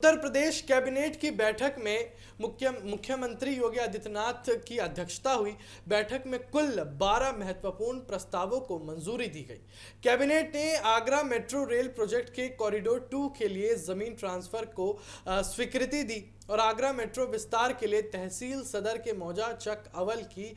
Uttar Pradesh cabinet की बैठक में मुख्यमंत्री योगी आदित्यनाथ की अध्यक्षता हुई। बैठक में कुल 12 महत्वपूर्ण प्रस्तावों को मंजूरी दी गई। कैबिनेट ने आगरा मेट्रो रेल प्रोजेक्ट के कॉरिडोर 2 के लिए जमीन ट्रांसफर को स्वीकृति दी और आगरा मेट्रो विस्तार के लिए तहसील सदर के मौजा चक अवल की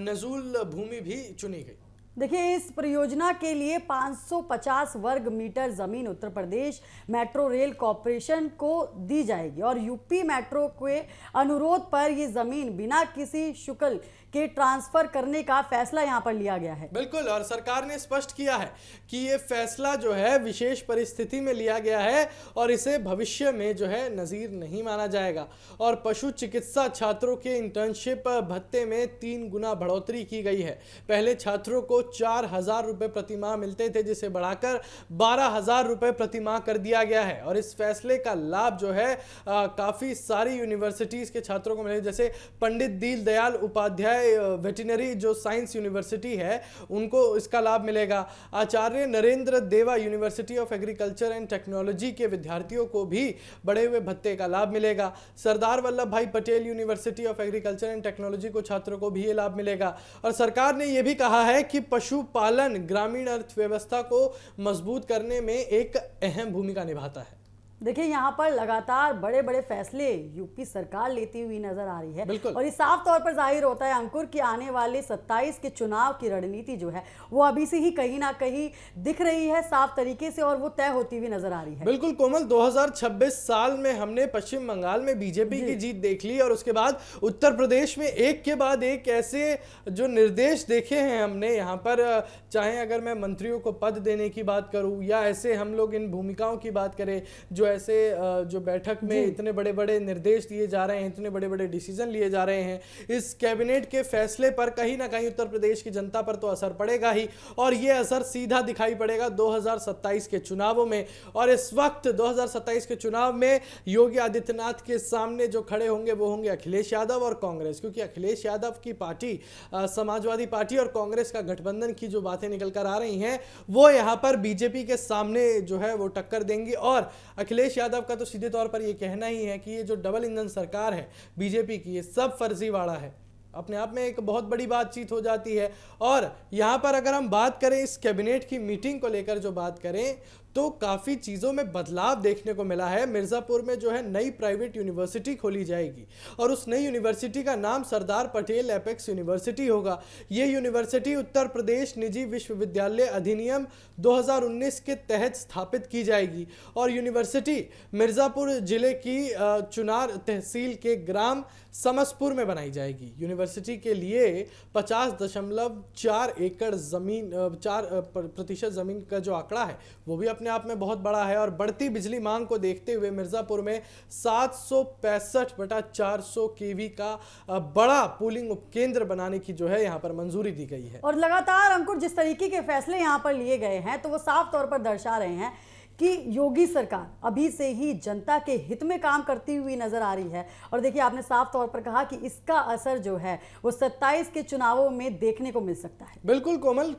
नजूल भूमि भी चुनी गई। देखिए, इस परियोजना के लिए 550 वर्ग मीटर जमीन Uttar Pradesh metro rail corporation को दी जाएगी और यूपी मेट्रो के अनुरोध पर ये जमीन बिना किसी शुल्क के ट्रांसफर करने का फैसला यहां पर लिया गया है। बिल्कुल, और सरकार ने स्पष्ट किया है कि ये फैसला जो है विशेष परिस्थिति में लिया गया है और इसे भविष्य में जो है नजीर नहीं माना जाएगा। और पशु चिकित्सा छात्रों के इंटर्नशिप भत्ते में 3 गुना बढ़ोतरी की गई है। पहले छात्रों को 4,000 रुपए प्रति माह मिलते थे, जिसे बढ़ाकर 12,000 रुपए प्रति माह कर दिया गया है। और इस फैसले का लाभ जो है काफी सारी यूनिवर्सिटीज के छात्रों को मिले, जैसे पंडित दीनदयाल उपाध्याय वेटरनरी जो साइंस यूनिवर्सिटी है उनको इसका लाभ मिलेगा। आचार्य नरेंद्र देवा university of agriculture and technology के विद्यार्थियों को भी बढ़े हुए भत्ते का लाभ मिलेगा। सरदार वल्लभ भाई Patel university of agriculture and technology को छात्रों को भी ये लाभ मिलेगा। और सरकार ने यह भी कहा है कि पशुपालन ग्रामीण अर्थव्यवस्था को मजबूत करने में एक अहम भूमिका निभाता है। देखिए, यहाँ पर लगातार बड़े बड़े फैसले यूपी सरकार लेती हुई नजर आ रही है और ये साफ तौर पर जाहिर होता है अंकुर कि आने वाले 27 के चुनाव की रणनीति जो है वो अभी से ही कहीं ना कहीं दिख रही है साफ तरीके से और वो तय होती हुई नजर आ रही है। बिल्कुल कोमल, 2026 साल में हमने पश्चिम बंगाल में बीजेपी की जीत देख ली और उसके बाद उत्तर प्रदेश में एक के बाद एक ऐसे जो निर्देश देखे हैं हमने यहाँ पर, चाहे अगर मैं मंत्रियों को पद देने की बात करूं या ऐसे हम लोग इन भूमिकाओं की बात करें, जो ऐसे जो बैठक में इतने बड़े बड़े निर्देश दिए जा रहे हैं, इतने बड़े बड़े डिसीजन लिए जा रहे हैं, इस कैबिनेट के फैसले पर कहीं ना कहीं उत्तर प्रदेश की जनता पर तो असर पड़ेगा ही और ये असर सीधा दिखाई पड़ेगा 2027 के चुनावों में। और इस वक्त 2027 के चुनाव में योगी आदित्यनाथ के सामने जो खड़े होंगे वो होंगे अखिलेश यादव और कांग्रेस, क्योंकि अखिलेश यादव की पार्टी समाजवादी पार्टी और कांग्रेस का गठबंधन की जो बातें निकल कर आ रही हैं वो यहां पर बीजेपी के सामने जो है वो टक्कर देंगी। और अखिलेश यादव का तो सीधे तौर पर ये कहना ही है कि ये जो डबल इंजन सरकार है बीजेपी की, ये सब फर्जीवाड़ा है। अपने आप में एक बहुत बड़ी बातचीत हो जाती है। और यहां पर अगर हम बात करें इस कैबिनेट की मीटिंग को लेकर जो बात करें तो काफ़ी चीज़ों में बदलाव देखने को मिला है। मिर्ज़ापुर में जो है नई प्राइवेट यूनिवर्सिटी खोली जाएगी और उस नई यूनिवर्सिटी का नाम सरदार पटेल एपेक्स यूनिवर्सिटी होगा। ये यूनिवर्सिटी उत्तर प्रदेश निजी विश्वविद्यालय अधिनियम 2019 के तहत स्थापित की जाएगी और यूनिवर्सिटी मिर्ज़ापुर जिले की चुनार तहसील के ग्राम समसपुर में बनाई जाएगी। यूनिवर्सिटी के लिए 50.4 एकड़ जमीन, 4% जमीन का जो आंकड़ा है वो भी अपने आप में बहुत बड़ा है। और बढ़ती बिजली मांग को देखते हुए मिर्जापुर में 765/400 केवी का बड़ा पूलिंग उपकेंद्र बनाने की जो है यहाँ पर मंजूरी दी गई है। और लगातार अंकुर जिस तरीके के फैसले यहाँ पर लिए गए हैं तो वो साफ तौर पर दर्शा रहे हैं कि योगी सरकार अभी से ही जनता के हित में काम करती हुई नजर आ रही है। और देखिए, आपने साफ तौर पर कहा कि इसका असर जो है वो 27 के चुनावों में देखने को मिल सकता है। बिल्कुल कोमल,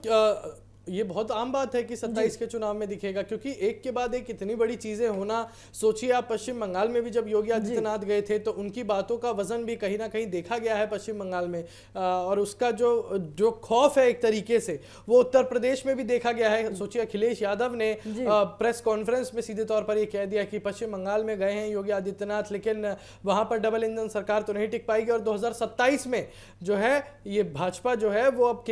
ये बहुत आम बात है कि 27 के चुनाव में दिखेगा, क्योंकि एक के बाद एक इतनी बड़ी चीजें होना। सोचिए आप, पश्चिम बंगाल में भी जब योगी आदित्यनाथ गए थे तो उनकी बातों का वजन भी कहीं ना कहीं देखा गया है पश्चिम बंगाल में, और उसका जो खौफ है एक तरीके से वो उत्तर प्रदेश में भी देखा गया है। सोचिए अखिलेश यादव ने प्रेस कॉन्फ्रेंस में सीधे तौर पर यह कह दिया कि पश्चिम बंगाल में गए हैं योगी आदित्यनाथ, लेकिन वहां पर डबल इंजन सरकार तो नहीं टिक पाएगी और 2027 में जो है ये भाजपा जो है वो अब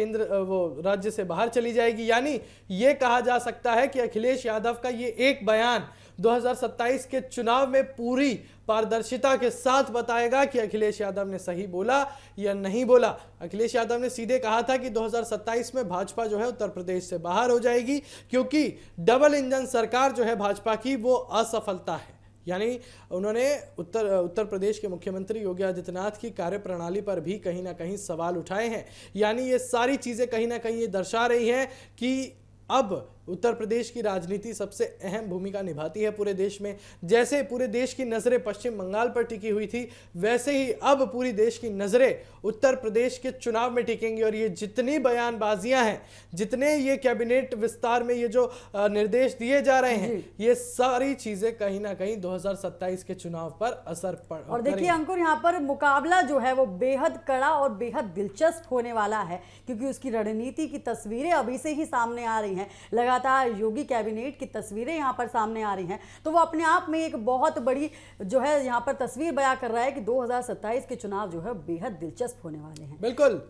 वो राज्य से बाहर चली जाएगी। यानी यह कहा जा सकता है कि अखिलेश यादव का यह एक बयान 2027 के चुनाव में पूरी पारदर्शिता के साथ बताएगा कि अखिलेश यादव ने सही बोला या नहीं बोला। अखिलेश यादव ने सीधे कहा था कि 2027 में भाजपा जो है उत्तर प्रदेश से बाहर हो जाएगी, क्योंकि डबल इंजन सरकार जो है भाजपा की वो असफलता है। यानी उन्होंने उत्तर प्रदेश के मुख्यमंत्री योगी आदित्यनाथ की कार्यप्रणाली पर भी कहीं ना कहीं सवाल उठाए हैं। यानी ये सारी चीज़ें कहीं ना कहीं ये दर्शा रही हैं कि अब उत्तर प्रदेश की राजनीति सबसे अहम भूमिका निभाती है पूरे देश में। जैसे पूरे देश की नजरें पश्चिम बंगाल पर टिकी हुई थी, वैसे ही अब पूरी देश की नजरें उत्तर प्रदेश के चुनाव में टिकेंगी। और ये जितनी बयानबाजियां हैं, जितने ये कैबिनेट विस्तार में ये जो निर्देश दिए जा रहे हैं, ये सारी चीजें कहीं ना कहीं 2027 के चुनाव पर असर और देखिए अंकुर, यहाँ पर मुकाबला जो है वो बेहद कड़ा और बेहद दिलचस्प होने वाला है, क्योंकि उसकी रणनीति की तस्वीरें अभी से ही सामने आ रही हैं। लगातार योगी कैबिनेट की तस्वीरें यहाँ पर सामने आ रही हैं, तो वो अपने आप में एक बहुत बड़ी जो है यहाँ पर तस्वीर बयां कर रहा है कि 2027 के चुनाव जो है बेहद दिलचस्प होने वाले हैं। बिल्कुल।